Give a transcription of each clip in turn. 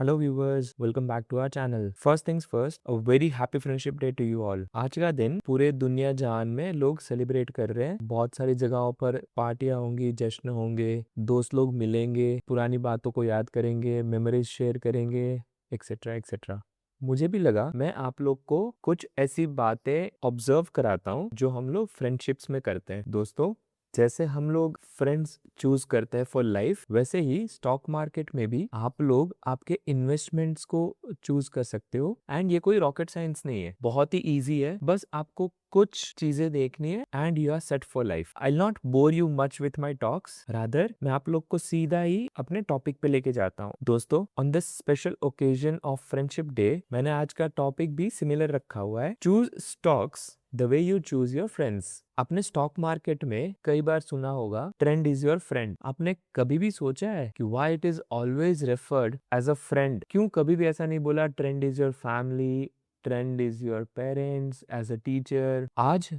Hello viewers, welcome back to our channel. First things first, a very happy friendship day to you all. आज का दिन पूरे दुनिया जहान में लोग सेलिब्रेट कर रहे हैं। बहुत सारी जगहों पर पार्टियां होंगी, जश्न होंगे, दोस्त लोग मिलेंगे, पुरानी बातों को याद करेंगे, मेमोरीज शेयर करेंगे, एक्सेट्रा एक्सेट्रा। मुझे भी लगा मैं आप लोग को कुछ ऐसी बातें ऑब्जर्व कराता हूँ जो हम लोग फ्रेंडशिप्स में करते हैं। दोस्तों, जैसे हम लोग फ्रेंड्स चूज करते हैं फॉर लाइफ, वैसे ही स्टॉक मार्केट में भी आप लोग आपके इन्वेस्टमेंट्स को चूज कर सकते हो। एंड ये कोई रॉकेट साइंस नहीं है, बहुत ही इजी है। बस आपको कुछ चीजें देखनी है and you are set for life. I not bore you much with my talks, rather मैं आप लोग को सीधा ही अपने टॉपिक पे लेके जाता हूँ। दोस्तों, on this special occasion of friendship day मैंने आज का टॉपिक भी सिमिलर रखा हुआ है, choose stocks the way you choose your friends. आपने स्टॉक मार्केट में कई बार सुना होगा ट्रेंड इज योर फ्रेंड। आपने कभी भी सोचा है कि why it is always referred as a friend? क्यों कभी भी ऐसा नहीं बोला trend is your family, trend is your parents, as a teacher? आज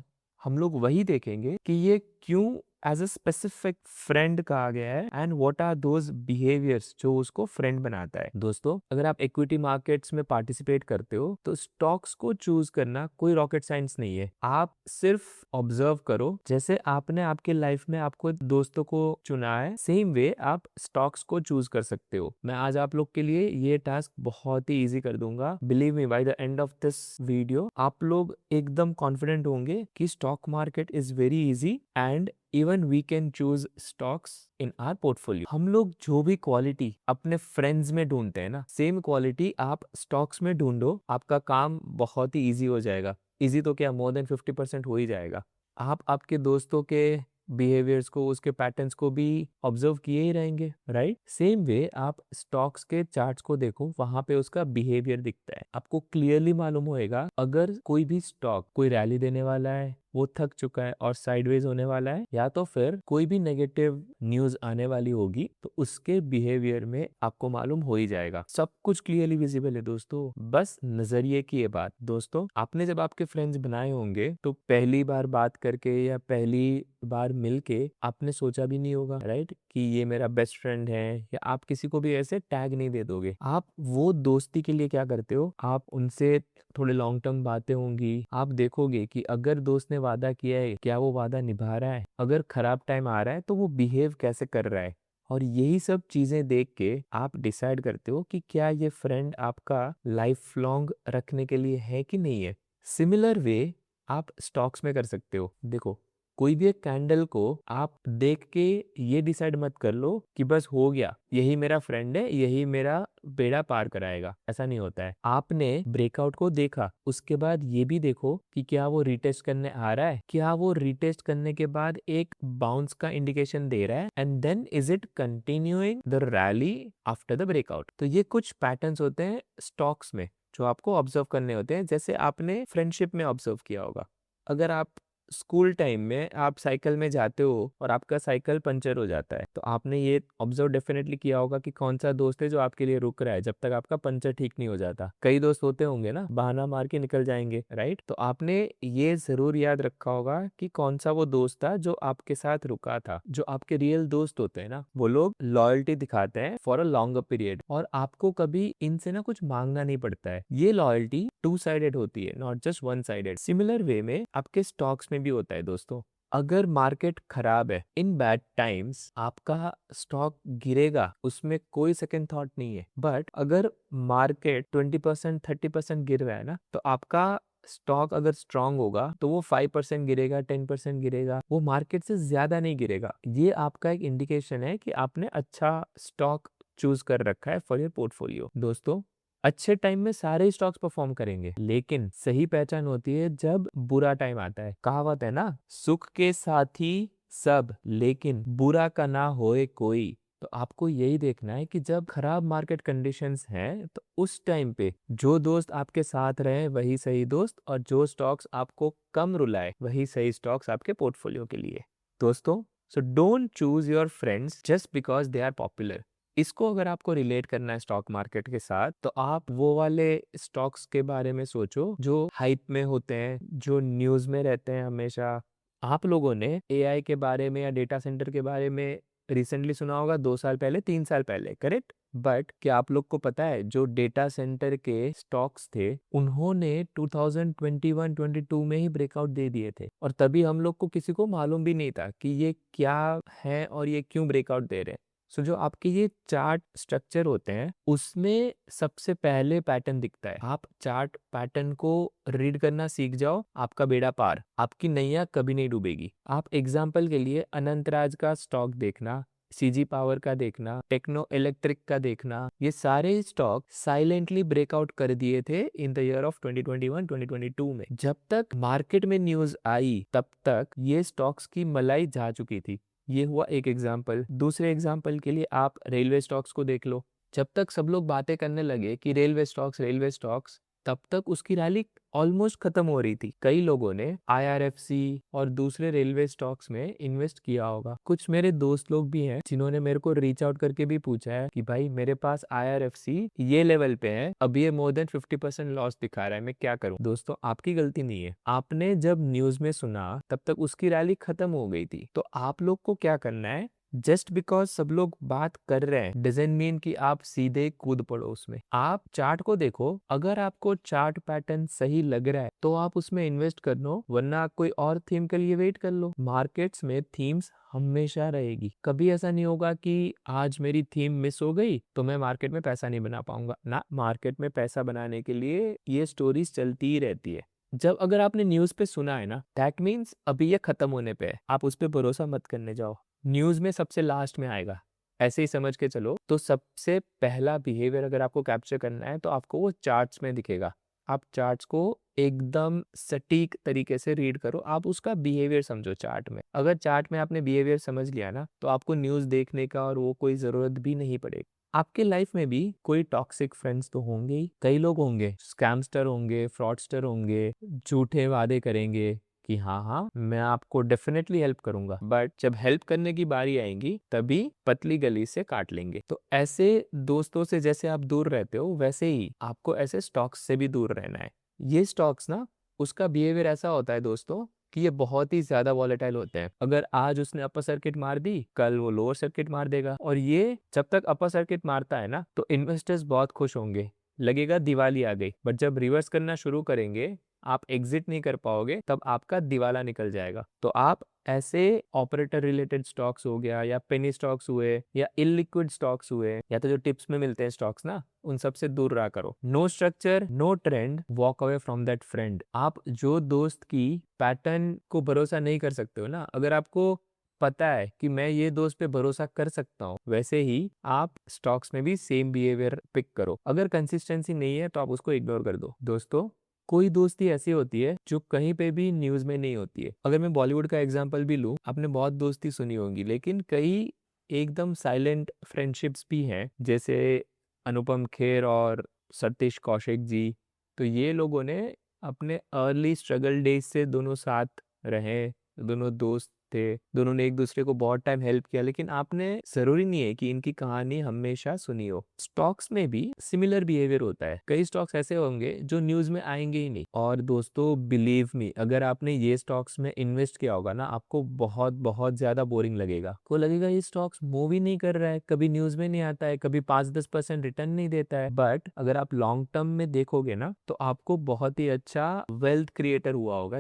हम लोग वही देखेंगे कि ये क्यों एज अ स्पेसिफिक फ्रेंड कहा गया है and what are those behaviours जो उसको फ्रेंड बनाता है। दोस्तों, अगर आप इक्विटी मार्केट्स में पार्टिसिपेट करते हो तो स्टॉक्स को चूज करना कोई रॉकेट साइंस नहीं है। आप सिर्फ ऑब्जर्व करो, जैसे आपने आपके लाइफ में आपको दोस्तों को चुना है, सेम वे आप स्टॉक्स को चूज कर सकते हो। मैं आज आप लोग के लिए ये टास्क बहुत ही इजी कर दूंगा। Believe me, by the end of this video आप लोग एकदम कॉन्फिडेंट होंगे कि stock market is very easy and even we can choose stocks in our portfolio. हम लोग जो भी क्वालिटी अपने फ्रेंड्स में ढूंढते हैं ना, सेम क्वालिटी आप स्टॉक्स में ढूंढो, आपका काम बहुत ही इजी हो जाएगा। इजी तो क्या, मोर देन 50% हो ही जाएगा। आप आपके दोस्तों के बिहेवियर्स को, उसके पैटर्न्स को भी ऑब्जर्व किए ही रहेंगे, राइट? सेम वे आप स्टॉक्स के चार्ट्स को देखो, वहां पे उसका बिहेवियर दिखता है। आपको क्लियरली मालूम होएगा अगर कोई भी स्टॉक कोई रैली देने वाला है, वो थक चुका है और साइडवेज होने वाला है, या तो फिर कोई भी नेगेटिव न्यूज आने वाली होगी, तो उसके बिहेवियर में आपको मालूम हो ही जाएगा। सब कुछ क्लियरली विजिबल है दोस्तों, बस नजरिए की ये बात। दोस्तों, आपने जब आपके फ्रेंड्स बनाए होंगे तो पहली बार बात करके या पहली बार मिलके आपने सोचा भी नहीं होगा, राइट, कि ये मेरा बेस्ट फ्रेंड है, या आप किसी को भी ऐसे टैग नहीं दे दोगे। आप वो दोस्ती के लिए क्या करते हो, आप उनसे थोड़े लॉन्ग टर्म बातें होंगी, आप देखोगे कि अगर दोस्त ने वादा किया है, क्या वो वादा निभा रहा है? अगर खराब टाइम आ रहा है तो वो बिहेव कैसे कर रहा है? और यही सब चीजें देख के आप डिसाइड करते हो कि क्या ये फ्रेंड आपका लाइफ लॉन्ग रखने के लिए है कि नहीं है। सिमिलर वे आप स्टॉक्स में कर सकते हो। देखो, कोई भी एक कैंडल को आप देख के ये डिसाइड मत कर लो कि बस हो गया, यही मेरा फ्रेंड है, यही मेरा बेड़ा पार कराएगा। ऐसा नहीं होता है। आपने ब्रेकआउट को देखा, उसके बाद ये भी देखो कि क्या वो रीटेस्ट करने आ रहा है, क्या वो रीटेस्ट करने के बाद एक बाउंस का इंडिकेशन दे रहा है, and then is it continuing the rally after the breakout. तो ये कुछ पैटर्न्स होते हैं स्टॉक्स में जो आपको ऑब्जर्व करने होते हैं, जैसे आपने फ्रेंडशिप में ऑब्जर्व किया होगा। अगर आप स्कूल टाइम में आप साइकिल में जाते हो और आपका साइकिल पंचर हो जाता है, तो आपने ये ऑब्जर्व डेफिनेटली किया होगा कि कौन सा दोस्त है जो आपके लिए रुक रहा है जब तक आपका पंचर ठीक नहीं हो जाता। कई दोस्त होते होंगे ना, बहाना मार के निकल जाएंगे, राइट? तो आपने ये जरूर याद रखा होगा कि कौन सा वो दोस्त था जो आपके साथ रुका था। जो आपके रियल दोस्त होते हैं ना, वो लोग लॉयल्टी दिखाते हैं फॉर अ लॉन्गर पीरियड, और आपको कभी इनसे ना कुछ मांगना नहीं पड़ता है। ये लॉयल्टी टू साइडेड होती है, not just one sided. Similar way में आपके स्टॉक्स में भी होता है दोस्तों। अगर मार्केट खराब है, इन बैड टाइम्स आपका स्टॉक गिरेगा, उसमें कोई सेकंड थॉट नहीं है। बट अगर मार्केट 20% 30% गिर रहा है ना, तो आपका स्टॉक अगर स्ट्रांग होगा तो वो 5% गिरेगा, 10% गिरेगा, वो मार्केट से ज्यादा नहीं गिरेगा। ये आपका एक इंडिकेशन है कि आपने अच्छा स्टॉक चूज कर रखा है फॉर योर पोर्टफोलियो। दोस्तों, अच्छे टाइम में सारे स्टॉक्स परफॉर्म करेंगे, लेकिन सही पहचान होती है जब बुरा टाइम आता है। कहावत है ना, सुख के साथी सब, लेकिन बुरा का ना होए कोई। तो आपको यही देखना है कि जब खराब मार्केट कंडीशंस हैं, तो उस टाइम पे जो दोस्त आपके साथ रहे वही सही दोस्त, और जो स्टॉक्स आपको कम रुलाए वही सही स्टॉक्स आपके पोर्टफोलियो के लिए। दोस्तों, so don't choose your friends just because they are popular. इसको अगर आपको रिलेट करना है स्टॉक मार्केट के साथ, तो आप वो वाले स्टॉक्स के बारे में सोचो जो हाइप में होते हैं, जो न्यूज में रहते हैं हमेशा। आप लोगों ने एआई के बारे में या डेटा सेंटर के बारे में रिसेंटली सुना होगा, 2 साल पहले, 3 साल पहले, करेक्ट? बट क्या आप लोग को पता है जो डेटा सेंटर के स्टॉक्स थे उन्होंने 2021-22 में ही ब्रेकआउट दे दिए थे, और तभी हम लोग को किसी को मालूम भी नहीं था कि ये क्या है और ये क्यों ब्रेकआउट दे रहे हैं। सो जो आपके ये चार्ट स्ट्रक्चर होते हैं उसमें सबसे पहले पैटर्न दिखता है। आप चार्ट पैटर्न को रीड करना सीख जाओ, आपका बेड़ा पार, आपकी नैया कभी नहीं डूबेगी। आप एग्जाम्पल के लिए अनंतराज का स्टॉक देखना, सीजी पावर का देखना, टेक्नो इलेक्ट्रिक का देखना, ये सारे स्टॉक साइलेंटली ब्रेकआउट कर दिए थे इन द ईयर ऑफ 2021-2022 में। जब तक मार्केट में न्यूज आई तब तक ये स्टॉक्स की मलाई जा चुकी थी। ये हुआ एक एग्जाम्पल। दूसरे एग्जाम्पल के लिए आप रेलवे स्टॉक्स को देख लो। जब तक सब लोग बातें करने लगे कि रेलवे स्टॉक्स, तब तक उसकी रैली ऑलमोस्ट खत्म हो रही थी। कई लोगों ने IRFC और दूसरे रेलवे स्टॉक्स में इन्वेस्ट किया होगा। कुछ मेरे दोस्त लोग भी हैं जिन्होंने मेरे को रीच आउट करके भी पूछा है कि भाई मेरे पास IRFC ये लेवल पे है, अब ये मोर देन 50% लॉस दिखा रहा है, मैं क्या करूं। दोस्तों आपकी गलती नहीं है, आपने जब न्यूज में सुना तब तक उसकी रैली खत्म हो गई थी। तो आप लोग को क्या करना है, जस्ट बिकॉज सब लोग बात कर रहे हैं डजंट मीन कि आप सीधे कूद पड़ो उसमें। आप चार्ट को देखो, अगर आपको चार्ट पैटर्न सही लग रहा है तो आप उसमें इन्वेस्ट कर लो, वरना कोई और थीम के लिए वेट कर लो। मार्केट्स में थीम्स हमेशा रहेगी, कभी ऐसा नहीं होगा कि आज मेरी थीम मिस हो गई तो मैं मार्केट में पैसा नहीं बना पाऊंगा ना। मार्केट में पैसा बनाने के लिए ये स्टोरीज चलती ही रहती है। जब अगर आपने न्यूज पे सुना है ना, दैट मीन्स अभी ये खत्म होने पे है, आप उस पर भरोसा मत करने जाओ। न्यूज में सबसे लास्ट में आएगा, ऐसे ही समझ के चलो। तो सबसे पहला बिहेवियर अगर आपको कैप्चर करना है तो आपको वो चार्ट्स में दिखेगा। आप चार्ट्स को एकदम सटीक तरीके से रीड करो, आप उसका बिहेवियर समझो चार्ट में। अगर चार्ट में आपने बिहेवियर समझ लिया ना तो आपको न्यूज देखने का और वो कोई जरूरत भी नहीं पड़ेगी। आपके लाइफ में भी कोई टॉक्सिक फ्रेंड्स तो होंगे ही, कई लोग होंगे, स्कैमस्टर होंगे, फ्रॉडस्टर होंगे, झूठे वादे करेंगे कि हाँ हाँ मैं आपको डेफिनेटली हेल्प करूंगा, बट जब हेल्प करने की बारी आएगी तभी पतली गली से काट लेंगे। तो ऐसे दोस्तों से जैसे आप दूर रहते हो वैसे ही आपको ऐसे स्टॉक्स से भी दूर रहना है। ये स्टॉक्स ना, उसका बिहेवियर ऐसा होता है दोस्तों कि ये बहुत ही ज्यादा वॉलेटाइल होते हैं। अगर आज उसने अपर सर्किट मार दी, कल वो लोअर सर्किट मार देगा। और ये जब तक अपर सर्किट मारता है ना तो इन्वेस्टर्स बहुत खुश होंगे, लगेगा दिवाली आ गई। बट जब रिवर्स करना शुरू करेंगे, आप एग्जिट नहीं कर पाओगे, तब आपका दिवाला निकल जाएगा। तो आप ऐसे ऑपरेटर रिलेटेड स्टॉक्स हो गया, या पेनी स्टॉक्स हुए, या इलिक्विड स्टॉक्स हुए, या तो जो टिप्स में मिलते हैं स्टॉक्स ना, उन सब से दूर रहा करो। No structure, no trend, walk away from that friend. आप जो दोस्त की पैटर्न को भरोसा नहीं कर सकते हो ना, अगर आपको पता है कि मैं ये दोस्त पे भरोसा कर सकता हूँ, वैसे ही आप स्टॉक्स में भी सेम बिहेवियर पिक करो। अगर कंसिस्टेंसी नहीं है तो आप उसको इग्नोर कर दो। दोस्तों कोई दोस्ती ऐसी होती है जो कहीं पे भी न्यूज में नहीं होती है। अगर मैं बॉलीवुड का एग्जांपल भी लूं, आपने बहुत दोस्ती सुनी होंगी, लेकिन कई एकदम साइलेंट फ्रेंडशिप्स भी हैं, जैसे अनुपम खेर और सतीश कौशिक जी। तो ये लोगों ने अपने अर्ली स्ट्रगल डेज से दोनों साथ रहे, दोनों दोस्त थे, दोनों ने एक दूसरे को बहुत टाइम हेल्प किया। लेकिन आपने जरूरी नहीं है कि इनकी कहानी हमेशा सुनी हो। स्टॉक्स में भी सिमिलर बिहेवियर होता है। कई स्टॉक्स ऐसे होंगे जो न्यूज में आएंगे ही नहीं। और दोस्तों बिलीव मी, अगर आपने ये स्टॉक्स में इन्वेस्ट किया होगा ना, आपको बहुत बहुत ज्यादा बोरिंग लगेगा। को लगेगा ये स्टॉक्स मूव ही नहीं कर रहा है, कभी न्यूज में नहीं आता है, कभी 5-10% रिटर्न नहीं देता है। बट अगर आप लॉन्ग टर्म में देखोगे ना तो आपको बहुत ही अच्छा वेल्थ क्रिएटर हुआ होगा।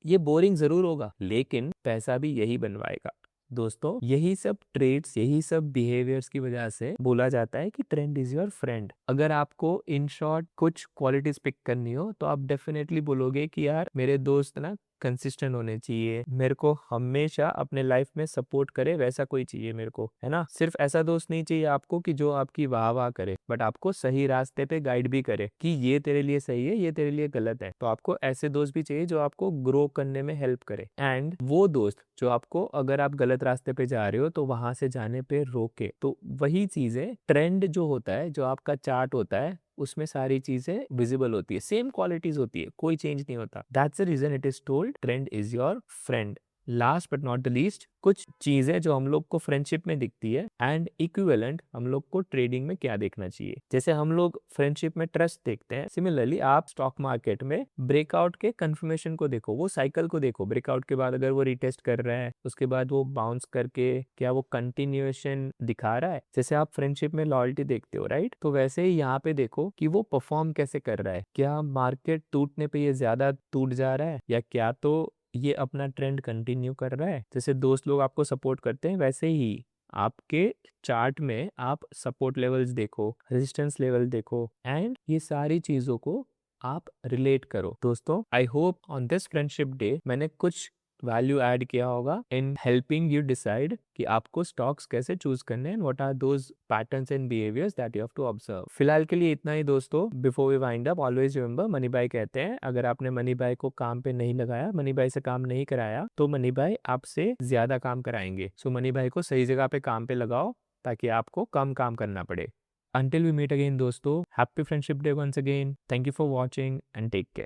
ये बोरिंग जरूर होगा लेकिन पैसा भी यही बनवाएगा। दोस्तों यही सब ट्रेड्स, यही सब बिहेवियर्स की वजह से बोला जाता है कि ट्रेंड इज योर फ्रेंड। अगर आपको इन शॉर्ट कुछ क्वालिटीज पिक करनी हो तो आप डेफिनेटली बोलोगे कि यार मेरे दोस्त ना कंसिस्टेंट होने चाहिए, मेरे को हमेशा अपने लाइफ में सपोर्ट करे, वैसा कोई चाहिए मेरे को, है ना। सिर्फ ऐसा दोस्त नहीं चाहिए आपको कि जो आपकी वाह वाह करे, बट आपको सही रास्ते पे गाइड भी करे कि ये तेरे लिए सही है, ये तेरे लिए गलत है। तो आपको ऐसे दोस्त भी चाहिए जो आपको ग्रो करने में हेल्प करे। एंड वो दोस्त जो आपको, अगर आप गलत रास्ते पे जा रहे हो तो वहां से जाने पे रोके। तो वही चीजें, ट्रेंड जो होता है, जो आपका चार्ट होता है, उसमें सारी चीजें विजिबल होती है, सेम क्वालिटीज होती है, कोई चेंज नहीं होता। That's the reason it is told trend is your friend. Last but not the least, कुछ चीजें जो हम लोग को फ्रेंडशिप में दिखती है एंड इक्विवेलेंट हम लोग को ट्रेडिंग में क्या देखना चाहिए। जैसे हम लोग फ्रेंडशिप में ट्रस्ट देखते हैं, सिमिलरली आप स्टॉक मार्केट में ब्रेकआउट के कंफर्मेशन को देखो, वो साइकिल को देखो। ब्रेकआउट के बाद अगर वो रिटेस्ट कर रहा है, उसके बाद वो बाउंस करके क्या वो कंटिन्यूएशन दिखा रहा है। जैसे आप फ्रेंडशिप में लॉयल्टी देखते हो, राइट? तो वैसे ही यहाँ पे देखो कि वो परफॉर्म कैसे कर रहा है। क्या मार्केट टूटने पे ये ज्यादा टूट जा रहा है, या क्या तो ये अपना ट्रेंड कंटिन्यू कर रहा है। जैसे दोस्त लोग आपको सपोर्ट करते हैं, वैसे ही आपके चार्ट में आप सपोर्ट लेवल्स देखो, रेजिस्टेंस लेवल देखो, एंड ये सारी चीजों को आप रिलेट करो। दोस्तों, I hope on this friendship day मैंने कुछ वैल्यू ऐड किया होगा इन हेल्पिंग यू डिसाइड कि आपको स्टॉक्स कैसे चूज करने हैं, what are those patterns and behaviours that you have to observe. फिलहाल के लिए इतना ही दोस्तों। Before we wind up, always remember, money भाई कहते हैं अगर आपने मनी भाई को काम पे नहीं लगाया, मनी भाई से काम नहीं कराया, तो मनी भाई आपसे ज्यादा काम कराएंगे। सो मनी भाई को सही जगह पे काम पे लगाओ ताकि आपको कम काम करना पड़े। Until we meet again दोस्तों, happy friendship day once again. Thank you for watching and take care.